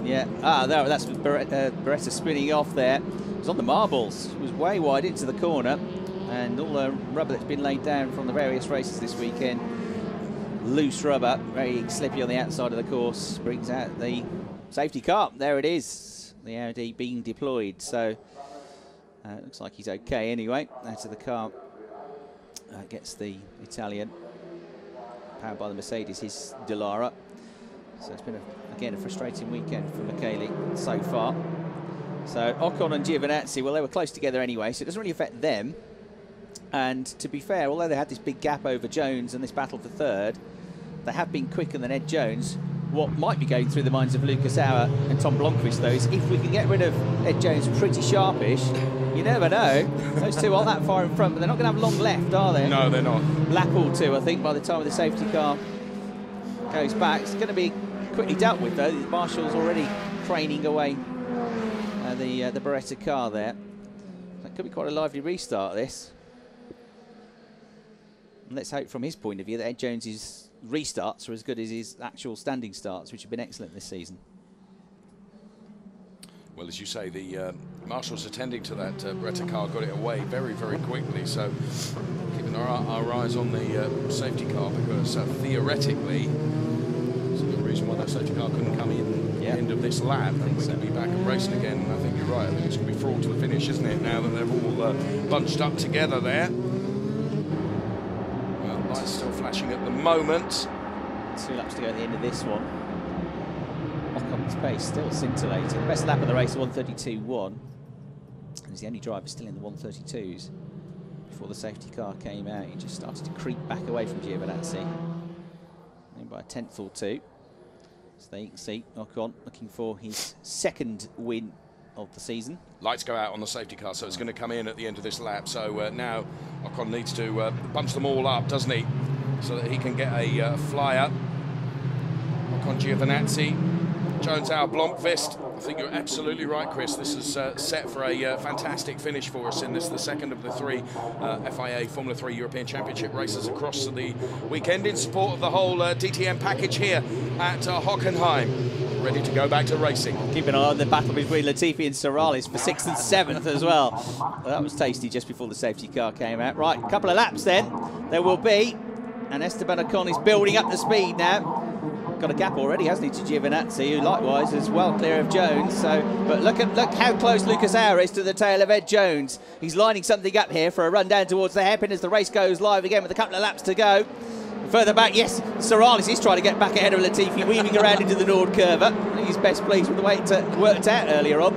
Yeah, that's Beretta spinning off there. It was on the marbles. It was way wide into the corner, and all the rubber that's been laid down from the various races this weekend, loose rubber, very slippy on the outside of the course, brings out the safety car. There it is, the Audi being deployed. So it looks like he's okay anyway. Out of the car gets the Italian, powered by the Mercedes, his Delara. So it's been, again, a frustrating weekend for Michele so far. So Ocon and Giovinazzi, well, they were close together anyway, so it doesn't really affect them. And to be fair, although they had this big gap over Jones and this battle for third, they have been quicker than Ed Jones. What might be going through the minds of Lucas Hare and Tom Blomqvist, though, is if we can get rid of Ed Jones pretty sharpish, you never know. Those two aren't that far in front, but they're not going to have long left, are they? No, they're not. Lap or two, I think, by the time the safety car goes back. It's going to be quickly dealt with, though. The Marshall's already craning away the Beretta car there. That could be quite a lively restart, this. And let's hope from his point of view that Ed Jones's restarts are as good as his actual standing starts, which have been excellent this season. Well, as you say, the Marshals attending to that Beretta car got it away very, very quickly. So keeping our eyes on the safety car, because theoretically, there's a good reason why that safety car couldn't come in at the end of this lap, and we could be back and racing again. And I think you're right. I think it's going to be fraud to the finish, isn't it, now that they've all bunched up together there. Well, lights still flashing at the moment. 2 laps to go at the end of this one. Ocon's pace still scintillating. The best lap of the race, 1:32.1. He's the only driver still in the 1:32s. Before the safety car came out, he just started to creep back away from Giovinazzi. And by a tenth or two. So there you can see Ocon looking for his second win of the season. Lights go out on the safety car, so it's going to come in at the end of this lap. So now Ocon needs to bunch them all up, doesn't he? So that he can get a flyer. Ocon, Giovinazzi, Jones, Hare, Blomqvist. I think you're absolutely right, Chris. This is set for a fantastic finish for us in this, the second of the three FIA Formula 3 European Championship races across the weekend in support of the whole DTM package here at Hockenheim. Ready to go back to racing. Keep an eye on the battle between Latifi and Sorales for 6th and 7th as well. Well, that was tasty just before the safety car came out. Right, a couple of laps then. There will be. And Esteban Ocon is building up the speed now. Got a gap already, hasn't he, to Giovinazzi, who likewise is well clear of Jones. So, but look how close Lucas Auer is to the tail of Ed Jones. He's lining something up here for a run down towards the hairpin as the race goes live again with a couple of laps to go. Further back, yes, Sorales is trying to get back ahead of Latifi, weaving around into the Nord Curva. I think he's best pleased with the way it worked out earlier on.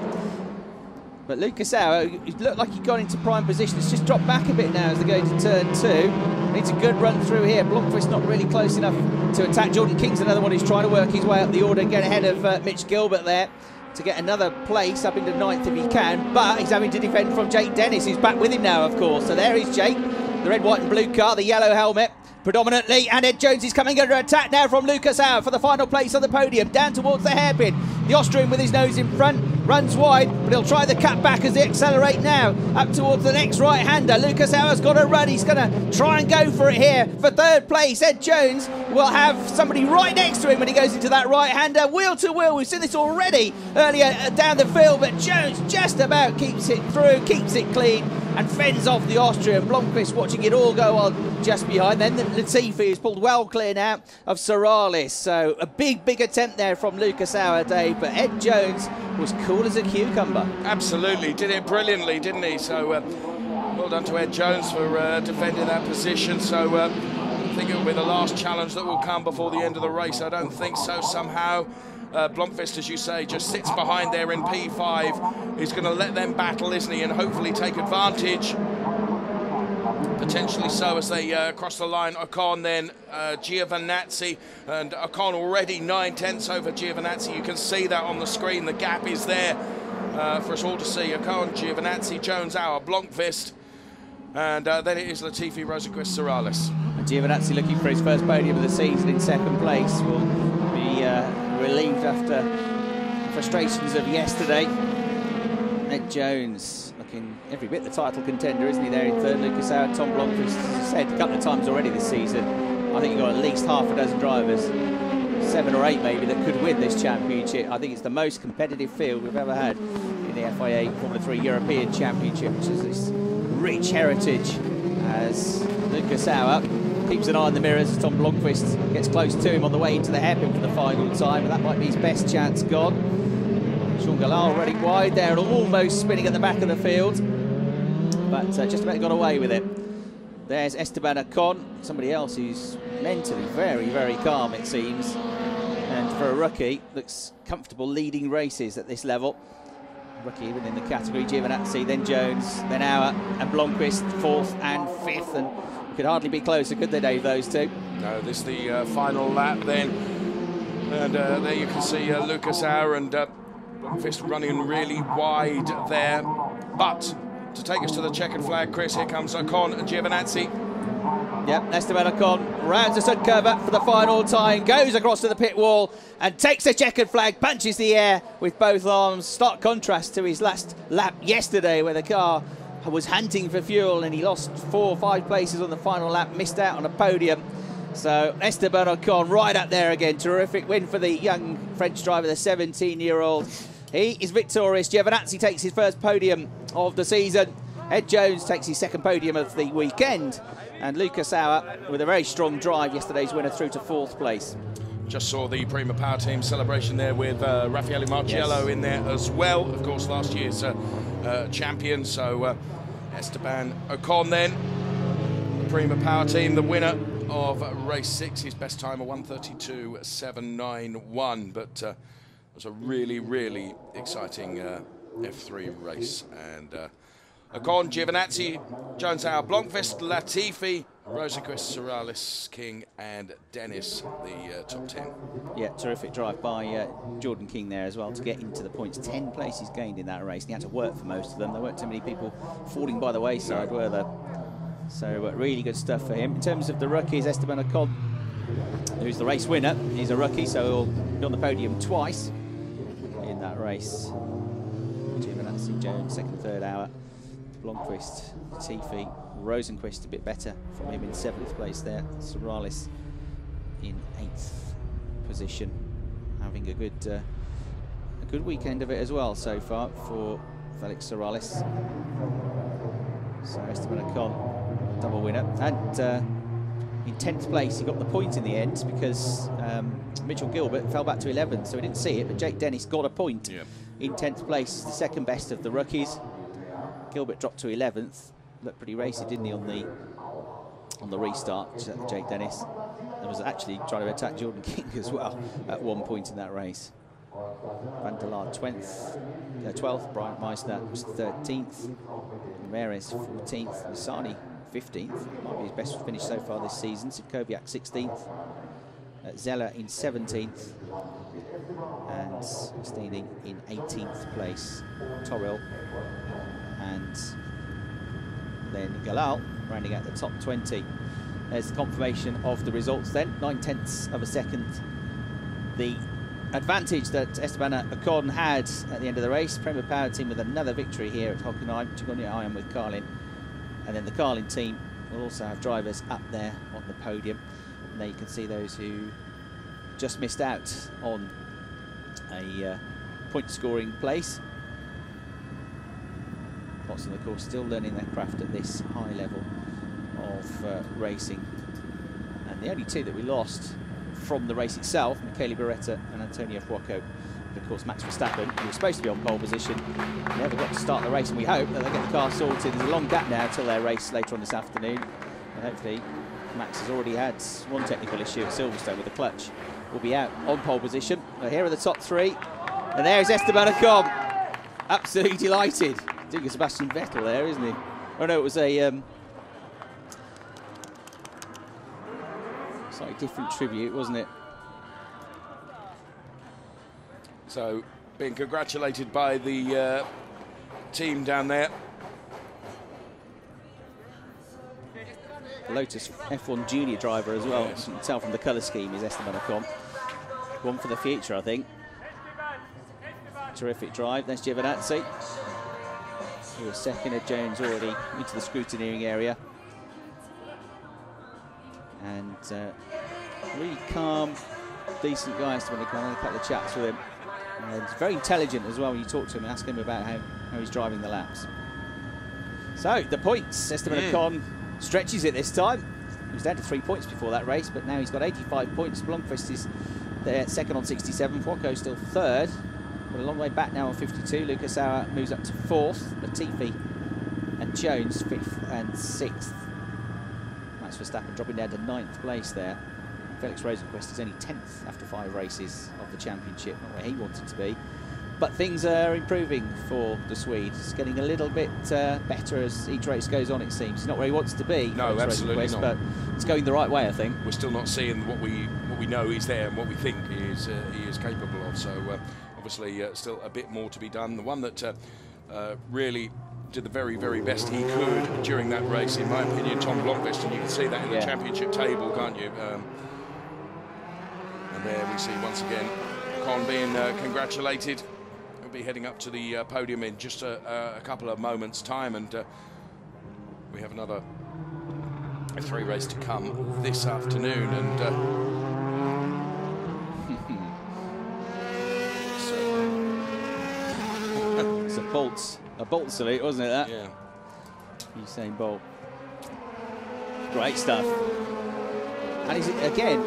But Lucas Auer, it looked like he got into prime position. It's just dropped back a bit now as they go to turn 2. Needs a good run through here. Blomqvist not really close enough to attack. Jordan King's another one who's trying to work his way up the order and get ahead of Mitch Gilbert there to get another place up into 9th if he can. But he's having to defend from Jake Dennis, who's back with him now, of course. So there is Jake, the red, white and blue car, the yellow helmet predominantly, and Ed Jones is coming under attack now from Lucas Auer for the final place on the podium, down towards the hairpin. The Austrian with his nose in front, runs wide, but he'll try the cut back as they accelerate now, up towards the next right-hander. Lucas Auer's got a run, he's going to try and go for it here for 3rd place. Ed Jones will have somebody right next to him when he goes into that right-hander, wheel to wheel. We've seen this already earlier down the field, but Jones just about keeps it through, keeps it clean, and fends off the Austrian. Blomqvist watching it all go on just behind. Then Latifi is pulled well clear now of Sorales. So a big attempt there from Lucas Auer, Dave, but Ed Jones was cool as a cucumber. Absolutely, did it brilliantly, didn't he? So well done to Ed Jones for defending that position. So I think it will be the last challenge that will come before the end of the race. I don't think so somehow. Blomqvist, as you say, just sits behind there in P5. He's going to let them battle, isn't he, and hopefully take advantage. Potentially so as they cross the line. Ocon then Giovinazzi, and Ocon already 9/10 over Giovinazzi. You can see that on the screen. The gap is there for us all to see. Ocon, Giovinazzi, Jones, Auer, Blomqvist, and then it is Latifi, Rosenqvist, Sorales. And Giovinazzi looking for his first podium of the season in 2nd place. Will be relieved after the frustrations of yesterday. Ed Jones looking every bit the title contender, isn't he, there in 3rd. Lucas Auer, Tom Blomqvist, as I said a couple of times already this season, I think you've got at least half a dozen drivers, 7 or 8 maybe, that could win this championship. I think it's the most competitive field we've ever had in the FIA Formula 3 European Championship, which is this rich heritage, as Lucas Auer keeps an eye on the mirrors as Tom Blomqvist gets close to him on the way into the hairpin for the final time, and that might be his best chance gone. Sean Gallard already wide there and almost spinning at the back of the field, but just about got away with it. There's Esteban Ocon, somebody else who's mentally very calm, it seems, and for a rookie looks comfortable leading races at this level. Rookie even in the category. Giovinazzi, then Jones, then Auer and Blomqvist 4th and 5th, and could hardly be closer, could they, Dave, those two? No, this is the final lap then, and there you can see Lucas Auer and Blomqvist running really wide there. But to take us to the checkered flag, Chris, here comes Ocon and Giovinazzi. Yep, Esteban Ocon rounds the sud curve up for the final time, goes across to the pit wall and takes the checkered flag, punches the air with both arms. Stark contrast to his last lap yesterday, where the car was hunting for fuel and he lost 4 or 5 places on the final lap, missed out on a podium. So Esteban Ocon right up there again. Terrific win for the young French driver, the 17-year-old. He is victorious. Giovinazzi takes his first podium of the season. Ed Jones takes his 2nd podium of the weekend. And Lucas Auer, with a very strong drive, yesterday's winner through to 4th place. Just saw the Prima Power Team celebration there with Raffaele Marciello in there as well. Of course, last year's champion. So Esteban Ocon then, the Prima Power Team, the winner of race 6. His best time of 1:32.791. But it was a really exciting F3 race. And Ocon, Giovinazzi, Jones, Auer, Blomqvist, Latifi, Rosenqvist, Sorales, King and Dennis, the top 10. Yeah, terrific drive by Jordan King there as well to get into the points. 10 places gained in that race. And he had to work for most of them. There weren't too many people falling by the wayside, were there? So really good stuff for him. In terms of the rookies, Esteban Ocon, who's the race winner, he's a rookie, so he'll be on the podium twice in that race. race. Giovinazzi, Jones, second, third hour. Blomqvist, Latifi, Rosenqvist a bit better from him in 7th place there. Sorales in 8th position, having a good weekend of it as well so far for Felix Sorales. So Esteban Ocon, double winner, and in 10th place he got the point in the end because Mitchell Gilbert fell back to 11th, so he didn't see it, but Jake Dennis got a point in 10th place, the second best of the rookies. Gilbert dropped to 11th. Looked pretty racy, didn't he, on the restart, Jake Dennis. And was actually trying to attack Jordan King as well at one point in that race. Van der Laar 12th, Brian Meissner was 13th, Ramirez 14th, Lasani 15th, might be his best finish so far this season. Sivkoviak 16th, Zeller in 17th, and Steening in 18th place. Toril and then Galal rounding out the top 20. There's the confirmation of the results then. 9/10 of a second. The advantage that Esteban Ocon had at the end of the race. Premier Power Team with another victory here at Hockenheim. Iron with Carlin. And then the Carlin team will also have drivers up there on the podium. And there you can see those who just missed out on a point scoring place. Watson, of course, still learning their craft at this high level of racing. And the only two that we lost from the race itself, Michele Beretta and Antonio Fuoco. Of course, Max Verstappen, who was supposed to be on pole position, never got to start the race, and we hope that they get the car sorted. There's a long gap now till their race later on this afternoon. And hopefully, Max has already had one technical issue at Silverstone with the clutch. Will be out on pole position. But here are the top 3. And there's Esteban Ocon. Absolutely delighted. Doing a Sebastian Vettel there, isn't he? Oh no, it was a slightly different tribute, wasn't it? So, being congratulated by the team down there. The Lotus F1 junior driver as well. Yes. You can tell from the colour scheme is Esteban Ocon. One for the future, I think. Terrific drive. There's Giovinazzi. He was second, at Jones already into the scrutineering area. And really calm, decent guy, Esteban Ocon. I had a couple of chats with him. And he's very intelligent as well when you talk to him and ask him about how he's driving the laps. So, the points. Esteban Ocon stretches it this time. He was down to 3 points before that race, but now he's got 85 points. Blomqvist is there, second on 67. Fuoco still third. But a long way back now on 52. Lucas Sauer moves up to 4th. Latifi and Jones 5th and 6th. Max Verstappen dropping down to 9th place there. Felix Rosenqvist is only 10th after 5 races of the championship, not where he wanted to be. But things are improving for the Swede. It's getting a little bit better as each race goes on, it seems. He's not where he wants to be. No, absolutely not. But it's going the right way, I think. We're still not seeing what we know he's there and what we think he is capable of. So obviously still a bit more to be done. The one that really did the very, very best he could during that race, in my opinion, Tom Blomqvist, and you can see that in the championship table, can't you? And there we see once again Con being congratulated. He'll be heading up to the podium in just a couple of moments' time, and we have another F3 race to come this afternoon. And it's a Bolt salute, wasn't it, that? yeah. Usain Bolt. Great stuff. And he's, again,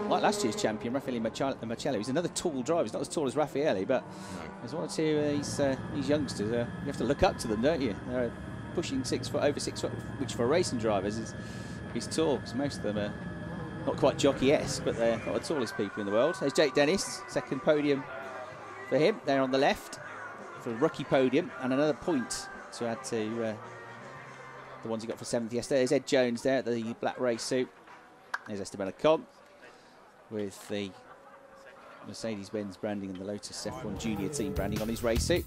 like last year's champion, Raffaele Marcello, he's another tall driver. He's not as tall as Raffaele, but there's one or two these youngsters. You have to look up to them, don't you? They're pushing 6 foot, over 6 foot, which for racing drivers is tall, because most of them are not quite jockey-esque, but they're not the tallest people in the world. There's Jake Dennis, second podium for him, there on the left, for the rookie podium, and another point to add to the ones he got for 7th yesterday. There's Ed Jones there, the black race suit. There's Esteban Ocon with the Mercedes-Benz branding and the Lotus F1 Junior team branding on his race suit.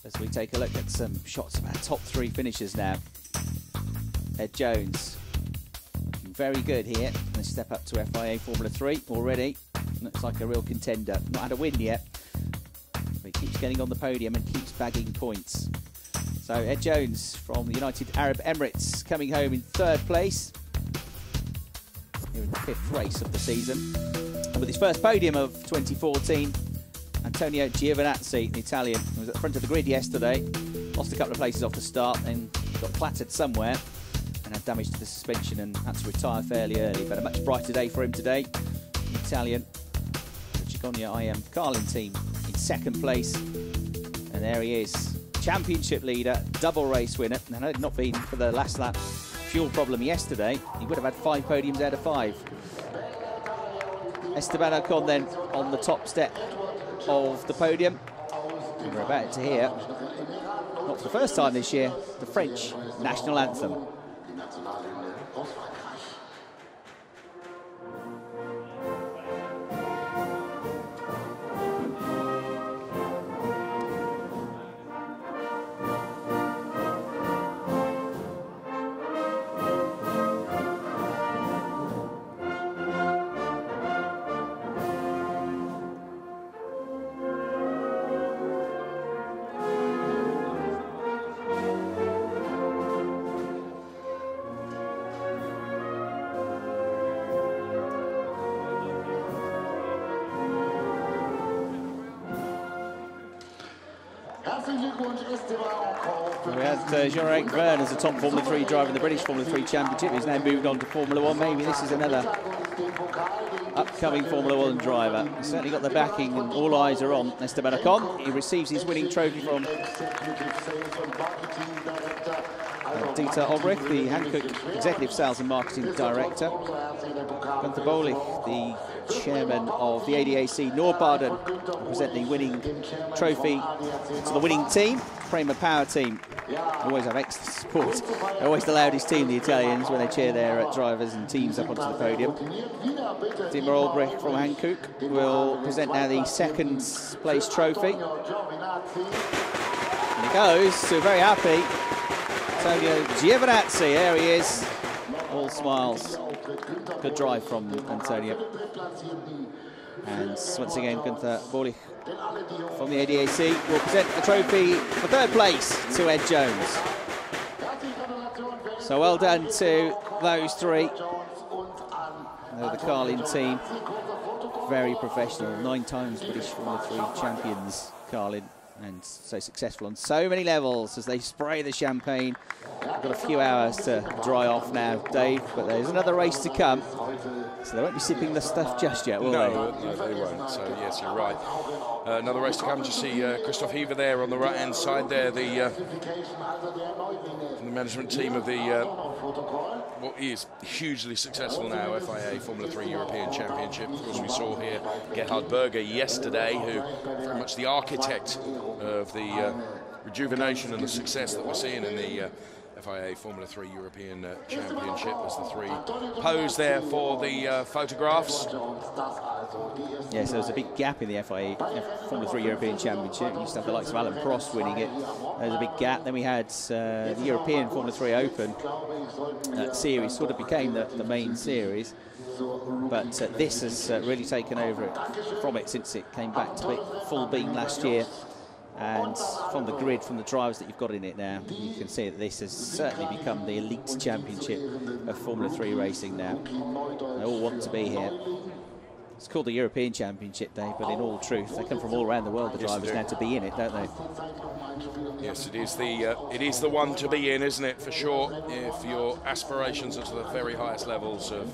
As we take a look at some shots of our top 3 finishers now. Ed Jones, looking very good here. Let's step up to FIA Formula 3 already. Looks like a real contender. Not had a win yet, but he keeps getting on the podium and keeps bagging points. So Ed Jones from the United Arab Emirates coming home in 3rd place here in the 5th race of the season. And with his first podium of 2014, Antonio Giovinazzi, the Italian, who was at the front of the grid yesterday, lost a couple of places off the start, then got clattered somewhere and had damage to the suspension and had to retire fairly early. But a much brighter day for him today. The Italian, the Chigonia IM Carlin team in 2nd place. And there he is, championship leader, double race winner. And had it not been for the last lap fuel problem yesterday, he would have had 5 podiums out of 5. Esteban Ocon then on the top step of the podium. And we're about to hear, not for the first time this year, the French national anthem. We had Jean-Eric Verne as the top Formula 3 driver in the British Formula 3 Championship. He's now moved on to Formula 1. Maybe this is another upcoming Formula 1 driver. He's certainly got the backing and all eyes are on Esteban Ocon. He receives his winning trophy from Dieter Olbrich, the Hankook Executive Sales and Marketing Director. Gunther Bolich, the chairman of the ADAC Nordbaden, present the winning trophy to the winning team, Prema Power Team. Always have extra support. They're always the loudest team, the Italians, when they cheer their drivers and teams up onto the podium. Dieter Olbrich from Hankook will present now the 2nd place trophy. And it goes to very happy Antonio Giovinazzi. There he is, all smiles. Good drive from Antonio. And once again, Gunther Bolich from the ADAC will present the trophy for 3rd place to Ed Jones. So well done to those 3. The Carlin team, very professional, 9 times British Formula 3 champions, Carlin, and so successful on so many levels as they spray the champagne. We've got a few hours to dry off now, Dave, but there's another race to come, so they won't be sipping the stuff just yet, will they? No, they won't. So yes, you're right. Another race to come. You see Christoph Hever there on the right-hand side there, the from the management team of the what is hugely successful now FIA Formula 3 European Championship. Of course, we saw here Gerhard Berger yesterday, who very much the architect of the rejuvenation and the success that we're seeing in the FIA Formula 3 European Championship, as the 3 pose there for the photographs. Yes, there was a big gap in the FIA Formula 3 European Championship. You used to have the likes of Alan Prost winning it. There was a big gap. Then we had the European Formula 3 Open series, sort of became the main series. But this has really taken over from it since it came back to full beam last year. And from the grid, from the drivers that you've got in it now, you can see that this has certainly become the elite championship of Formula 3 racing now. They all want to be here. It's called the European Championship, Dave, but in all truth, they come from all around the world, the drivers now, to be in it, don't they? Yes, it is the one to be in, isn't it, for sure, if your aspirations are to the very highest levels of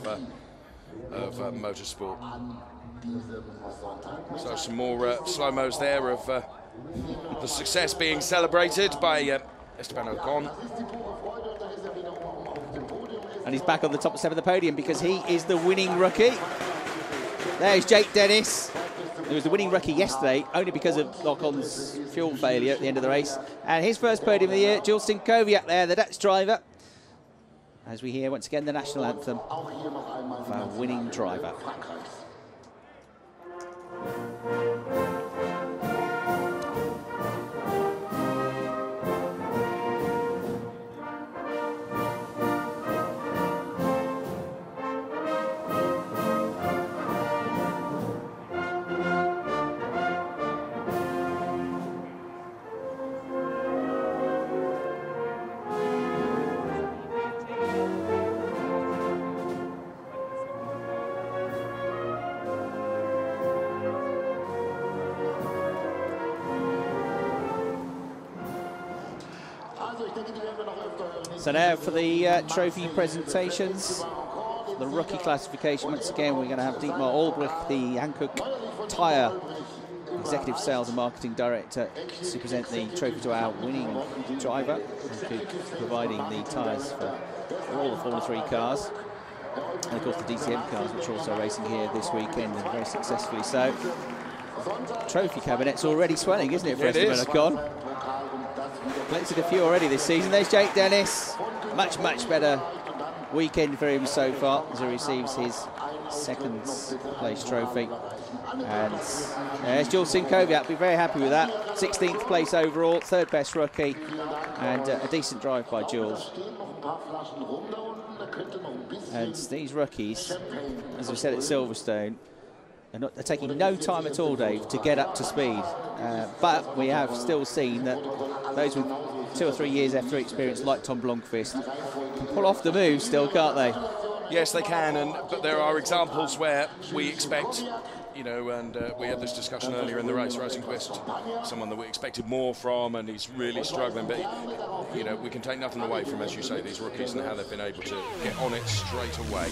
motorsport. So some more slow-mos there of the success being celebrated by Esteban Ocon. And he's back on the top step of the podium because he is the winning rookie. There's Jake Dennis, who was the winning rookie yesterday, only because of Ocon's fuel failure at the end of the race. And his first podium of the year, Jules Stinkoviak there, the Dutch driver. As we hear once again the national anthem of our winning driver. So now for the trophy presentations. The rookie classification, once again, we're going to have Dietmar Olbrich, the Hankook Tyre Executive Sales and Marketing Director, to present the trophy to our winning driver, providing the tyres for all the Formula 3 cars. And of course the DTM cars, which are also racing here this weekend, and very successfully so. Trophy cabinet's already swelling, isn't it, for Esteban Ocon? Collected a few already this season. There's Jake Dennis. Much, much better weekend for him so far as he receives his second place trophy. And there's Jules Sinkovic, be very happy with that. 16th place overall, third best rookie, and a decent drive by Jules. And these rookies, as we said at Silverstone, are taking no time at all, Dave, to get up to speed. But we have still seen that those with 2 or 3 years F3 experience, like Tom Blomqvist, can pull off the move still, can't they? Yes, they can, but there are examples where we expect, you know, and we had this discussion earlier in the race, Rosenqvist, someone that we expected more from, and he's really struggling, but, you know, we can take nothing away from, as you say, these rookies and how they've been able to get on it straight away.